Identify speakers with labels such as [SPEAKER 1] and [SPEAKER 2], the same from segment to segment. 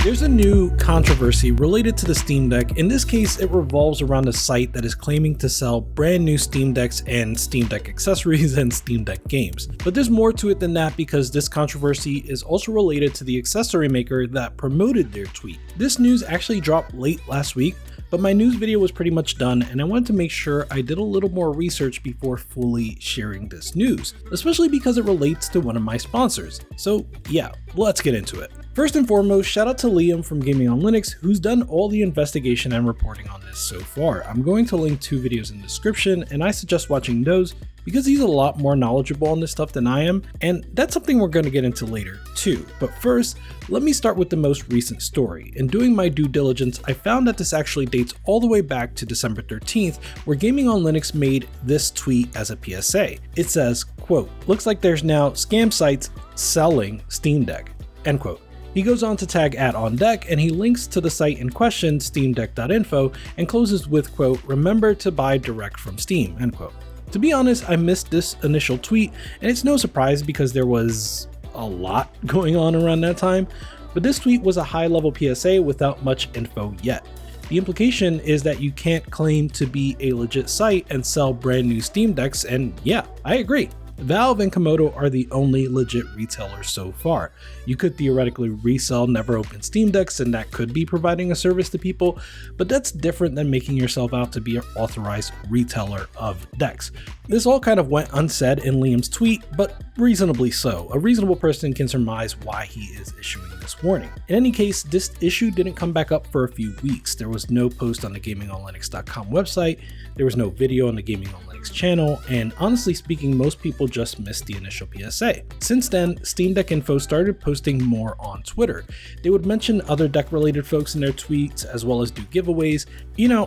[SPEAKER 1] There's a new controversy related to the Steam Deck. In this case, it revolves around a site that is claiming to sell brand new Steam Decks and Steam Deck accessories and Steam Deck games. But there's more to it than that, because this controversy is also related to the accessory maker that promoted their tweet. This news actually dropped late last week, but my news video was pretty much done, and I wanted to make sure I did a little more research before fully sharing this news, especially because it relates to one of my sponsors. So yeah, let's get into it. First and foremost, shout out to Liam from Gaming on Linux, who's done all the investigation and reporting on this so far. I'm going to link 2 videos in the description, and I suggest watching those because he's a lot more knowledgeable on this stuff than I am, and that's something we're going to get into later too. But first, let me start with the most recent story. In doing my due diligence, I found that this actually dates all the way back to December 13th, where Gaming on Linux made this tweet as a PSA. It says, quote, "Looks like there's now scam sites selling Steam Deck," end quote. He goes on to tag @OnDeck, and he links to the site in question, steamdeck.info, and closes with, quote, "Remember to buy direct from Steam," end quote. To be honest, I missed this initial tweet, and it's no surprise because there was a lot going on around that time, but this tweet was a high-level PSA without much info yet. The implication is that you can't claim to be a legit site and sell brand new Steam Decks, and yeah, I agree. Valve and Komodo are the only legit retailers so far. You could theoretically resell never opened Steam Decks, and that could be providing a service to people, but that's different than making yourself out to be an authorized retailer of decks. This all kind of went unsaid in Liam's tweet, but reasonably so. A reasonable person can surmise why he is issuing this warning. In any case, this issue didn't come back up for a few weeks. There was no post on the GamingOnLinux.com website, there was no video on the Gaming on Linux channel, and honestly speaking, most people just missed the initial PSA. Since then, Steam Deck Info started posting more on Twitter. They would mention other deck-related folks in their tweets, as well as do giveaways,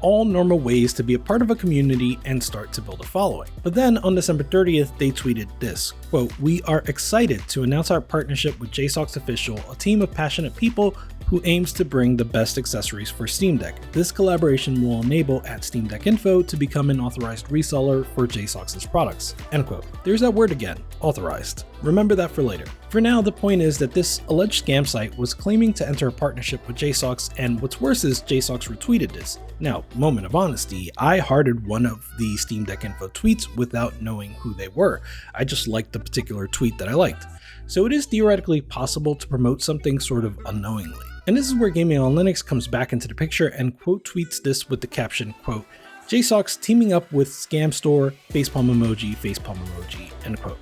[SPEAKER 1] all normal ways to be a part of a community and start to build a following. But then on December 30th, they tweeted this, quote, "We are excited to announce our partnership with JSAUX Official, a team of passionate people who aims to bring the best accessories for Steam Deck. This collaboration will enable @SteamDeckInfo to become an authorized reseller for JSAUX's products," end quote. There's that word again, authorized. Remember that for later. For now, the point is that this alleged scam site was claiming to enter a partnership with JSAUX, and what's worse is JSAUX retweeted this. Now, moment of honesty, I hearted one of the Steam Deck Info tweets without knowing who they were. I just liked the particular tweet that I liked. So it is theoretically possible to promote something sort of unknowingly. And this is where Gaming on Linux comes back into the picture and quote tweets this with the caption, quote, "JSAUX teaming up with Scam Store, facepalm emoji, end quote.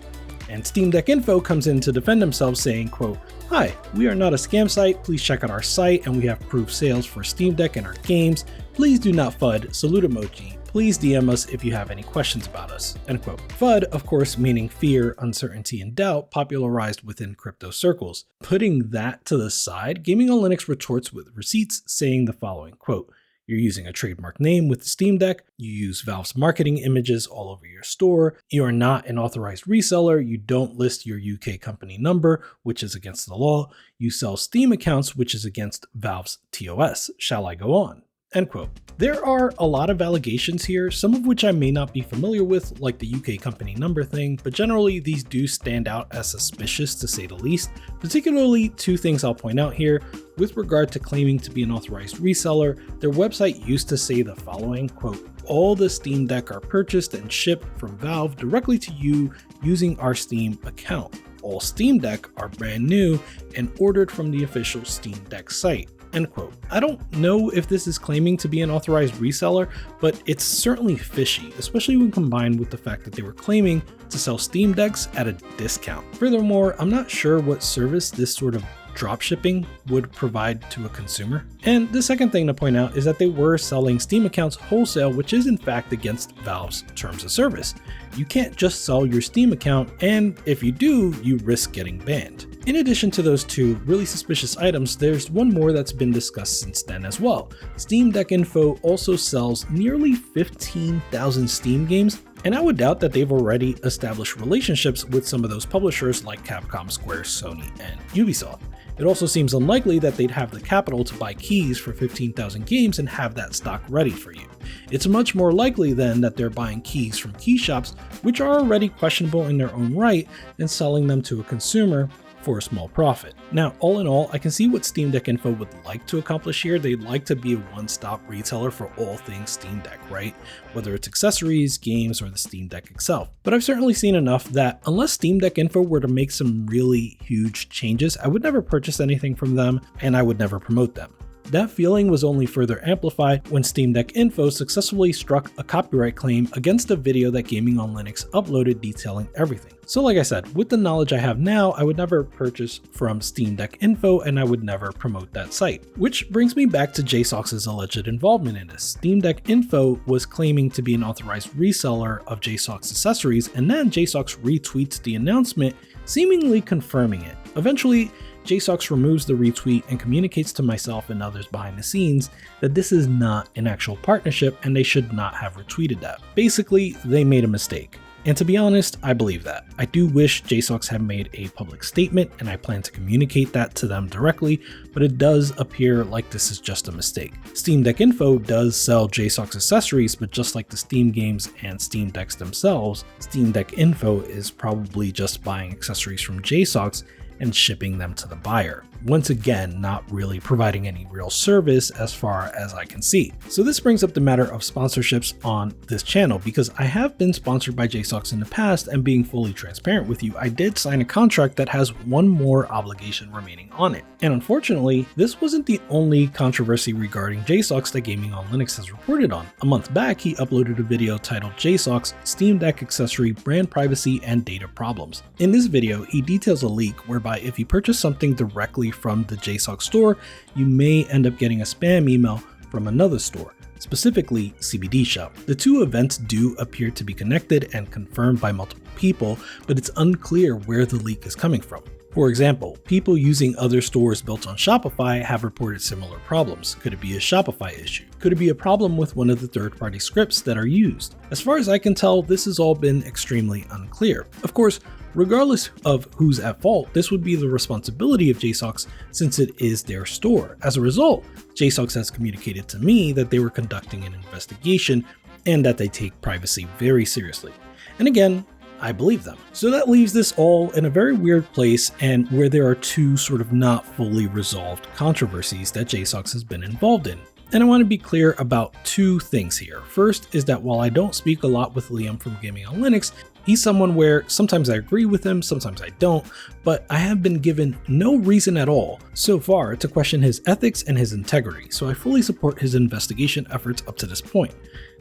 [SPEAKER 1] And Steam Deck Info comes in to defend themselves saying, quote, "Hi, we are not a scam site. Please check out our site and we have proof sales for Steam Deck and our games. Please do not FUD, salute emoji. Please DM us if you have any questions about us," end quote. FUD, of course, meaning fear, uncertainty, and doubt, popularized within crypto circles. Putting that to the side, Gaming on Linux retorts with receipts saying the following, quote, "You're using a trademark name with the Steam Deck, you use Valve's marketing images all over your store, you are not an authorized reseller, you don't list your UK company number, which is against the law, you sell Steam accounts, which is against Valve's TOS. Shall I go on?" End quote. There are a lot of allegations here, some of which I may not be familiar with, like the UK company number thing, but generally these do stand out as suspicious to say the least. Particularly 2 things I'll point out here. With regard to claiming to be an authorized reseller, their website used to say the following, quote, "All the Steam Deck are purchased and shipped from Valve directly to you using our Steam account. All Steam Deck are brand new and ordered from the official Steam Deck site," end quote. I don't know if this is claiming to be an authorized reseller, but it's certainly fishy, especially when combined with the fact that they were claiming to sell Steam Decks at a discount. Furthermore, I'm not sure what service this sort of dropshipping would provide to a consumer. And the second thing to point out is that they were selling Steam accounts wholesale, which is in fact against Valve's terms of service. You can't just sell your Steam account, and if you do, you risk getting banned. In addition to those 2 really suspicious items, there's one more that's been discussed since then as well. Steam Deck Info also sells nearly 15,000 Steam games, and I would doubt that they've already established relationships with some of those publishers like Capcom, Square, Sony, and Ubisoft. It also seems unlikely that they'd have the capital to buy keys for 15,000 games and have that stock ready for you. It's much more likely then that they're buying keys from key shops, which are already questionable in their own right, and selling them to a consumer for a small profit. Now, all in all, I can see what Steam Deck Info would like to accomplish here. They'd like to be a one-stop retailer for all things Steam Deck, right? Whether it's accessories, games, or the Steam Deck itself. But I've certainly seen enough that unless Steam Deck Info were to make some really huge changes, I would never purchase anything from them, and I would never promote them. That feeling was only further amplified when Steam Deck Info successfully struck a copyright claim against a video that Gaming on Linux uploaded detailing everything. So like I said, with the knowledge I have now, I would never purchase from Steam Deck Info and I would never promote that site. Which brings me back to JSAUX's alleged involvement in this. Steam Deck Info was claiming to be an authorized reseller of JSAUX accessories, and then JSAUX retweets the announcement, seemingly confirming it. Eventually, JSAUX removes the retweet and communicates to myself and others behind the scenes that this is not an actual partnership and they should not have retweeted that. Basically, they made a mistake. And to be honest, I believe that. I do wish JSAUX had made a public statement, and I plan to communicate that to them directly, but it does appear like this is just a mistake. Steam Deck Info does sell JSAUX accessories, but just like the Steam games and Steam Decks themselves, Steam Deck Info is probably just buying accessories from JSAUX and shipping them to the buyer. Once again, not really providing any real service as far as I can see. So this brings up the matter of sponsorships on this channel, because I have been sponsored by JSAUX in the past, and being fully transparent with you, I did sign a contract that has one more obligation remaining on it. And unfortunately, this wasn't the only controversy regarding JSAUX that Gaming on Linux has reported on. A month back, he uploaded a video titled JSAUX Steam Deck Accessory Brand Privacy and Data Problems. In this video, he details a leak whereby if you purchase something directly from the JSAUX store, you may end up getting a spam email from another store, specifically CBD Shop. The two events do appear to be connected and confirmed by multiple people, but it's unclear where the leak is coming from. For example, people using other stores built on Shopify have reported similar problems. Could it be a Shopify issue? Could it be a problem with one of the third-party scripts that are used? As far as I can tell, this has all been extremely unclear. Of course, regardless of who's at fault, this would be the responsibility of JSAUX since it is their store. As a result, JSAUX has communicated to me that they were conducting an investigation and that they take privacy very seriously. And again, I believe them. So that leaves this all in a very weird place, and where there are two sort of not fully resolved controversies that JSAUX has been involved in. And I want to be clear about two things here. First is that while I don't speak a lot with Liam from Gaming on Linux, he's someone where sometimes I agree with him, sometimes I don't, but I have been given no reason at all so far to question his ethics and his integrity, so I fully support his investigation efforts up to this point.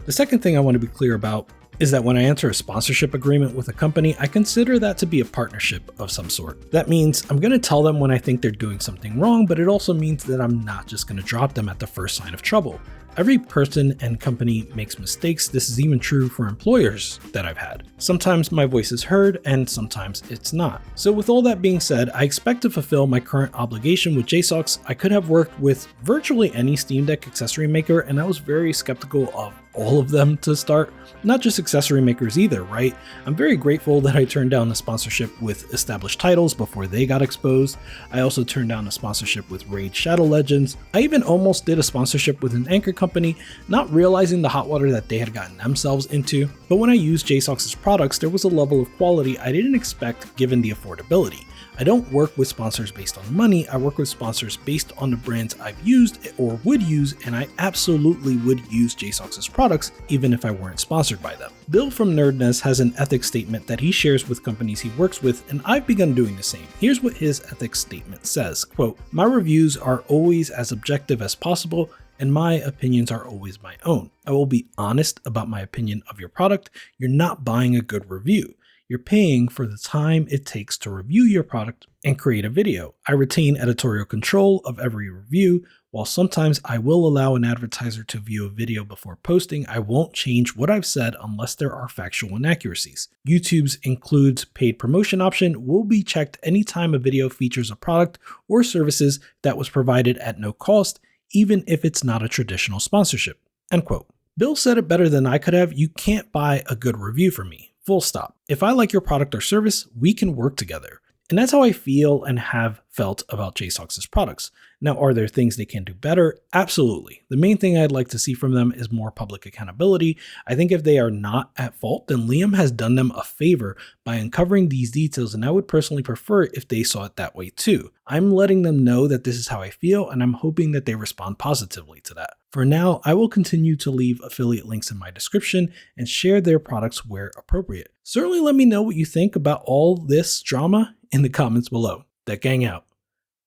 [SPEAKER 1] The second thing I want to be clear about is that when I enter a sponsorship agreement with a company, I consider that to be a partnership of some sort. That means I'm going to tell them when I think they're doing something wrong, but it also means that I'm not just going to drop them at the first sign of trouble. Every person and company makes mistakes. This is even true for employers that I've had. Sometimes my voice is heard and sometimes it's not. So with all that being said, I expect to fulfill my current obligation with JSAUX. I could have worked with virtually any Steam Deck accessory maker, and I was very skeptical of all of them to start, not just accessory makers either, right? I'm very grateful that I turned down a sponsorship with established titles before they got exposed. I also turned down a sponsorship with Raid Shadow Legends. I even almost did a sponsorship with an anchor company, not realizing the hot water that they had gotten themselves into. But when I used JSAUX's products, there was a level of quality I didn't expect given the affordability. I don't work with sponsors based on money, I work with sponsors based on the brands I've used or would use, and I absolutely would use JSAUX's products even if I weren't sponsored by them. Bill from Nerdness has an ethics statement that he shares with companies he works with, and I've begun doing the same. Here's what his ethics statement says, quote, "My reviews are always as objective as possible, and my opinions are always my own. I will be honest about my opinion of your product. You're not buying a good review. You're paying for the time it takes to review your product and create a video. I retain editorial control of every review. While sometimes I will allow an advertiser to view a video before posting, I won't change what I've said unless there are factual inaccuracies. YouTube's includes paid promotion option will be checked anytime a video features a product or services that was provided at no cost, even if it's not a traditional sponsorship." End quote. Bill said it better than I could have. You can't buy a good review from me. Full stop. If I like your product or service, we can work together. And that's how I feel and have felt about JSAUX's products. Now, are there things they can do better? Absolutely. The main thing I'd like to see from them is more public accountability. I think if they are not at fault, then Liam has done them a favor by uncovering these details, and I would personally prefer it if they saw it that way too. I'm letting them know that this is how I feel, and I'm hoping that they respond positively to that. For now, I will continue to leave affiliate links in my description and share their products where appropriate. Certainly let me know what you think about all this drama in the comments below. That gang out.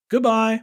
[SPEAKER 1] Goodbye.